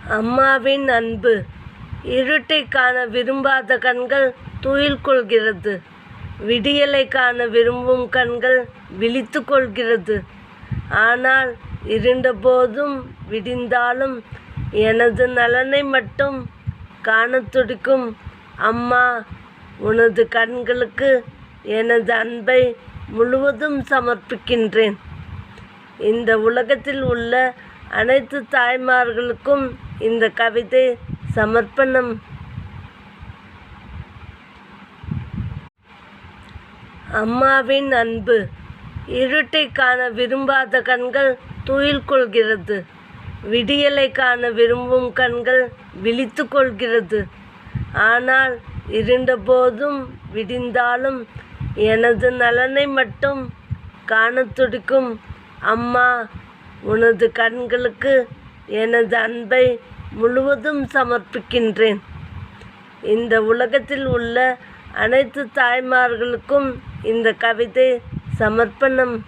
அம்மாவின் அன்பு. இருட்டைக் காண விரும்பாத கண்கள் துயில் கொள்கிறது. விடியலைக் காண விரும்பும் கண்கள் விழித்து கொள்கிறது. ஆனால் இருண்டபோதும் விடிந்தாலும் எனது நலனை மட்டும் காணத் துடிக்கும் அம்மா, உனது கண்களுக்கு எனது அன்பை முழுவதும் சமர்ப்பிக்கின்றேன். இந்த உலகத்தில் உள்ள அனைத்து தாய்மார்களுக்கும் இந்த கவிதை சமர்ப்பணம். அம்மாவின் அன்பு. இருட்டைக் காண விரும்பாத கண்கள் துயில் கொள்கிறது. விடியலைக் காண விரும்பும் கண்கள் விழித்து கொள்கிறது. ஆனால் இருண்டபோதும் விடிந்தாலும் எனது நலனை மட்டும் காணத் துடிக்கும் அம்மா, உனது கண்களுக்கு எனது அன்பை முழுவதும் சமர்ப்பிக்கின்றேன். இந்த உலகத்தில் உள்ள அனைத்து தாய்மார்களுக்கும் இந்த கவிதை சமர்ப்பணம்.